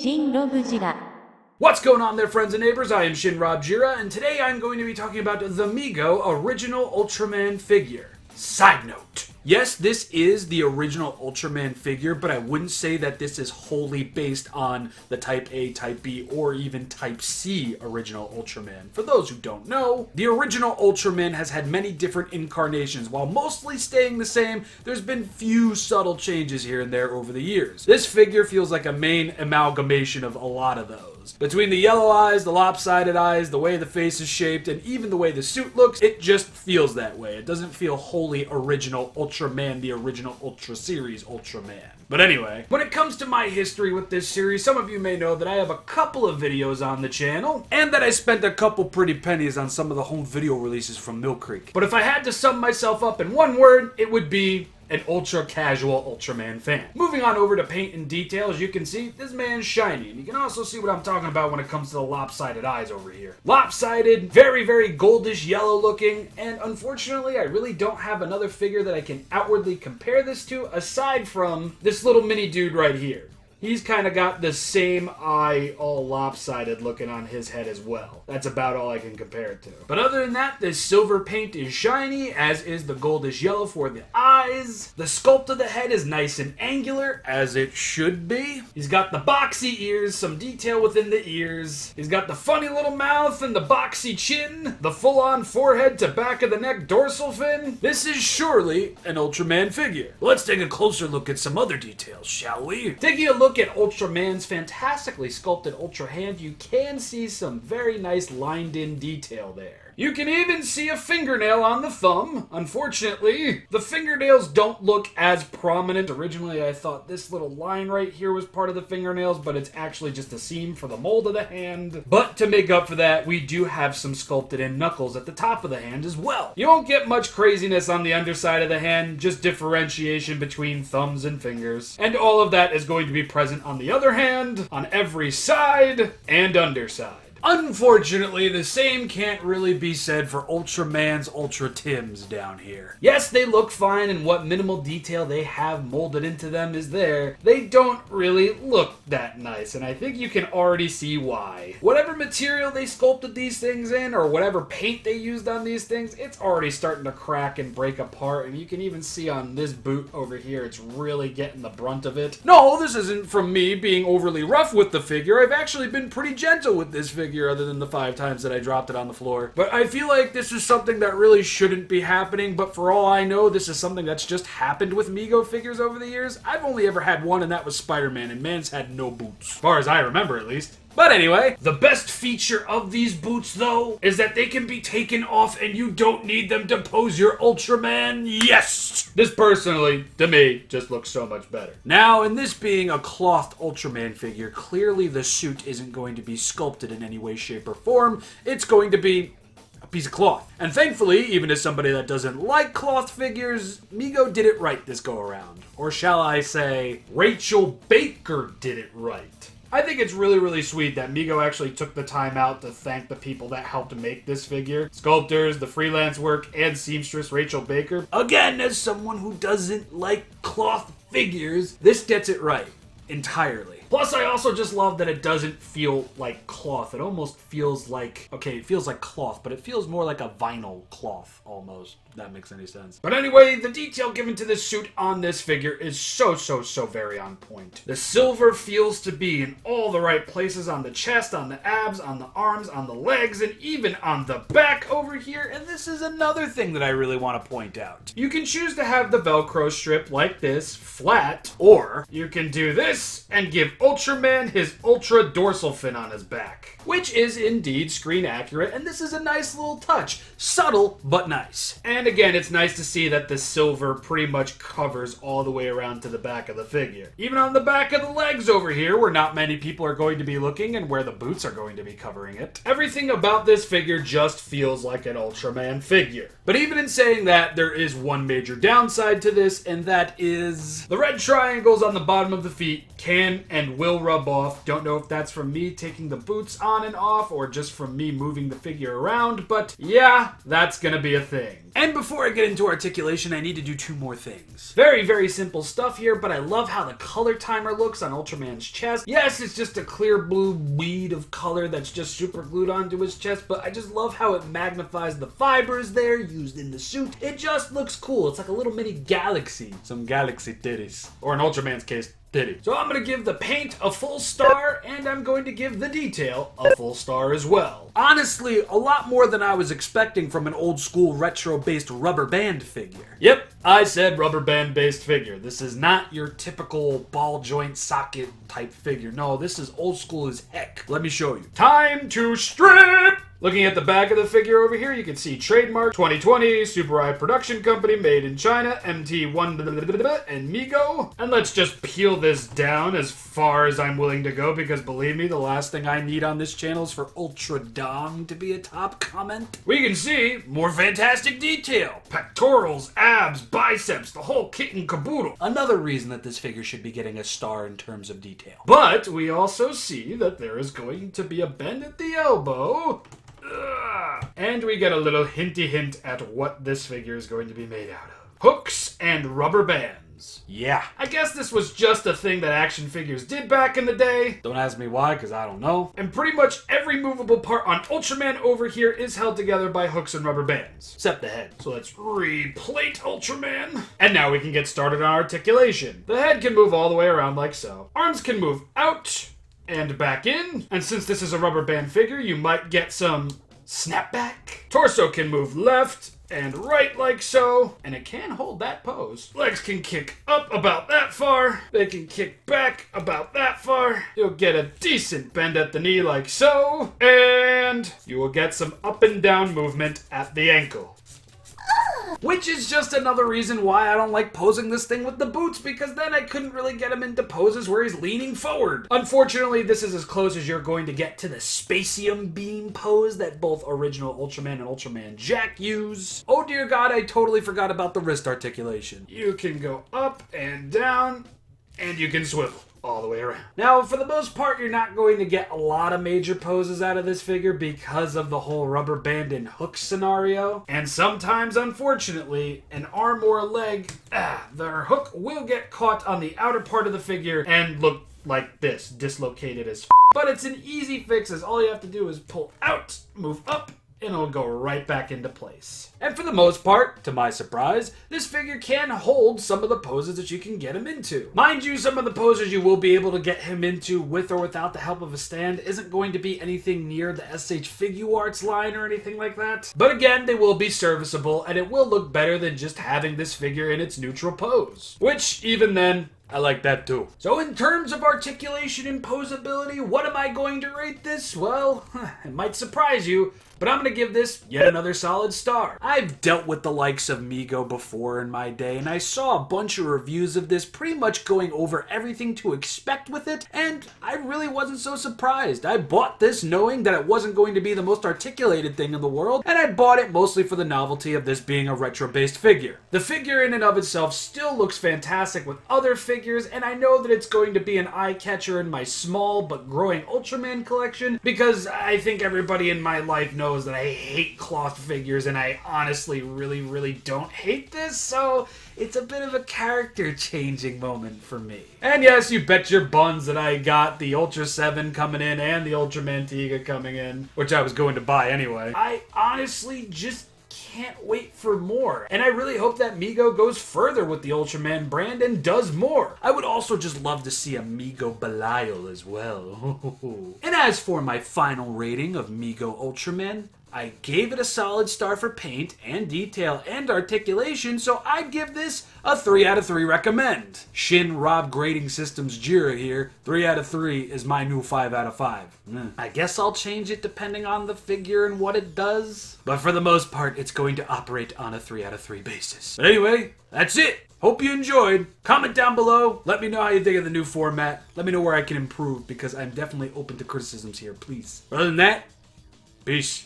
ShinRobjira. What's going on there, friends and neighbors? I am ShinRobjira, and today I'm going to be talking about the MEGO original Ultraman figure. Side note. Yes, this is the original Ultraman figure, but I wouldn't say that this is wholly based on the Type A, Type B, or even Type C original Ultraman. For those who don't know, the original Ultraman has had many different incarnations. While mostly staying the same, there's been few subtle changes here and there over the years. This figure feels like a main amalgamation of a lot of those. Between the yellow eyes, the lopsided eyes, the way the face is shaped, and even the way the suit looks, it just feels that way. It doesn't feel wholly original Ultraman, the original Ultra Series Ultraman. But anyway, when it comes to my history with this series, some of you may know that I have a couple of videos on the channel, and that I spent a couple pretty pennies on some of the home video releases from Mill Creek. But if I had to sum myself up in one word, it would be an ultra-casual Ultraman fan. Moving on over to paint and detail, as you can see, this man's shiny. And you can also see what I'm talking about when it comes to the lopsided eyes over here. Lopsided, very, very goldish yellow looking, and unfortunately, I really don't have another figure that I can outwardly compare this to, aside from this little mini dude right here. He's kind of got the same eye, all lopsided looking on his head as well. That's about all I can compare it to. But other than that, this silver paint is shiny, as is the goldish yellow for the eyes. The sculpt of the head is nice and angular, as it should be. He's got the boxy ears, some detail within the ears. He's got the funny little mouth and the boxy chin. The full-on forehead to back of the neck dorsal fin. This is surely an Ultraman figure. Let's take a closer look at some other details, shall we? Taking a look at Ultraman's fantastically sculpted Ultra hand, you can see some very nice lined-in detail there. You can even see a fingernail on the thumb. Unfortunately, the fingernails don't look as prominent. Originally, I thought this little line right here was part of the fingernails, but it's actually just a seam for the mold of the hand. But to make up for that, we do have some sculpted in knuckles at the top of the hand as well. You won't get much craziness on the underside of the hand, just differentiation between thumbs and fingers. And all of that is going to be present on the other hand, on every side and underside. Unfortunately, the same can't really be said for Ultraman's Ultra Tims down here. Yes, they look fine, and what minimal detail they have molded into them is there. They don't really look that nice, and I think you can already see why. Whatever material they sculpted these things in, or whatever paint they used on these things, it's already starting to crack and break apart, and you can even see on this boot over here, it's really getting the brunt of it. No, this isn't from me being overly rough with the figure. I've actually been pretty gentle with this figure, other than the 5 times that I dropped it on the floor. But I feel like this is something that really shouldn't be happening, but for all I know, this is something that's just happened with MEGO figures over the years. I've only ever had one, and that was Spider-Man, and man's had no boots. As far as I remember, at least. But anyway, the best feature of these boots, though, is that they can be taken off and you don't need them to pose your Ultraman. Yes! This personally, to me, just looks so much better. Now, in this being a clothed Ultraman figure, clearly the suit isn't going to be sculpted in any way, shape, or form. It's going to be a piece of cloth. And thankfully, even as somebody that doesn't like cloth figures, MEGO did it right this go around. Or shall I say, Rachel Baker did it right. I think it's really, really sweet that MEGO actually took the time out to thank the people that helped make this figure. Sculptors, the freelance work, and seamstress Rachel Baker. Again, as someone who doesn't like cloth figures, this gets it right. Entirely. Plus, I also just love that it doesn't feel like cloth. It almost feels like, okay, it feels like cloth, but it feels more like a vinyl cloth, almost, if that makes any sense. But anyway, the detail given to the suit on this figure is so very on point. The silver feels to be in all the right places on the chest, on the abs, on the arms, on the legs, and even on the back over here. And this is another thing that I really want to point out. You can choose to have the Velcro strip like this, flat, or you can do this and give Ultraman his ultra dorsal fin on his back, which is indeed screen accurate, and this is a nice little touch. Subtle, but nice. And again, it's nice to see that the silver pretty much covers all the way around to the back of the figure. Even on the back of the legs over here, where not many people are going to be looking and where the boots are going to be covering it. Everything about this figure just feels like an Ultraman figure. But even in saying that, there is one major downside to this, and that is the red triangles on the bottom of the feet can and and will rub off. Don't know if that's from me taking the boots on and off or just from me moving the figure around, but yeah, that's gonna be a thing. And before I get into articulation, I need to do two more things. Very, very simple stuff here, but I love how the color timer looks on Ultraman's chest. Yes, it's just a clear blue weed of color that's just super glued onto his chest, but I just love how it magnifies the fibers there used in the suit. It just looks cool. It's like a little mini galaxy. Some galaxy titties. Or in Ultraman's case, titty. So I'm going to give the paint a full star, and I'm going to give the detail a full star as well. Honestly, a lot more than I was expecting from an old school retro-based rubber band figure. Yep, I said rubber band based figure. This is not your typical ball joint socket type figure. No, this is old school as heck. Let me show you. Time to strip! Looking at the back of the figure over here, you can see trademark 2020, Super Eye Production Company, made in China, MT1 and MEGO. And let's just peel this down as far as I'm willing to go, because believe me, the last thing I need on this channel is for Ultra Dong to be a top comment. We can see more fantastic detail. Pectorals, abs, biceps, the whole kit and caboodle. Another reason that this figure should be getting a star in terms of detail. But we also see that there is going to be a bend at the elbow. And we get a little hinty hint at what this figure is going to be made out of. Hooks and rubber bands. Yeah, I guess this was just a thing that action figures did back in the day. Don't ask me why, because I don't know. And pretty much every movable part on Ultraman over here is held together by hooks and rubber bands. Except the head. So let's replate Ultraman. And now we can get started on articulation. The head can move all the way around like so. Arms can move out and back in. And since this is a rubber band figure, you might get some snapback. Torso can move left and right like so, and it can hold that pose. Legs can kick up about that far. They can kick back about that far. You'll get a decent bend at the knee like so, and you will get some up and down movement at the ankle. Which is just another reason why I don't like posing this thing with the boots, because then I couldn't really get him into poses where he's leaning forward. Unfortunately, this is as close as you're going to get to the Spacium Beam pose that both original Ultraman and Ultraman Jack use. Oh dear God, I totally forgot about the wrist articulation. You can go up and down, and you can swivel all the way around. Now, for the most part, you're not going to get a lot of major poses out of this figure because of the whole rubber band and hook scenario. And sometimes, unfortunately, an arm or a leg, their hook will get caught on the outer part of the figure and look like this, dislocated as f. But it's an easy fix, as all you have to do is pull out, move up, and it'll go right back into place. And for the most part, to my surprise, this figure can hold some of the poses that you can get him into. Mind you, some of the poses you will be able to get him into with or without the help of a stand isn't going to be anything near the SH Figuarts line or anything like that. But again, they will be serviceable, and it will look better than just having this figure in its neutral pose. Which, even then, I like that too. So in terms of articulation and posability, what am I going to rate this? Well, it might surprise you, but I'm going to give this yet another solid star. I've dealt with the likes of MEGO before in my day, and I saw a bunch of reviews of this pretty much going over everything to expect with it, and I really wasn't so surprised. I bought this knowing that it wasn't going to be the most articulated thing in the world, and I bought it mostly for the novelty of this being a retro-based figure. The figure in and of itself still looks fantastic with other figures, and I know that it's going to be an eye-catcher in my small but growing Ultraman collection, because I think everybody in my life knows that I hate cloth figures, and I honestly really don't hate this, so it's a bit of a character changing moment for me. And yes, you bet your buns that I got the Ultra 7 coming in and the Ultraman Tiga coming in, which I was going to buy anyway. I honestly just can't wait for more. And I really hope that MEGO goes further with the Ultraman brand and does more. I would also just love to see a MEGO Belial as well. And as for my final rating of MEGO Ultraman, I gave it a solid star for paint and detail and articulation, so I'd give this a 3 out of 3 recommend. ShinRob Grading Systems Jira here. 3 out of 3 is my new 5 out of 5. I guess I'll change it depending on the figure and what it does. But for the most part, it's going to operate on a 3 out of 3 basis. But anyway, that's it. Hope you enjoyed. Comment down below. Let me know how you think of the new format. Let me know where I can improve, because I'm definitely open to criticisms here, please. Other than that, peace.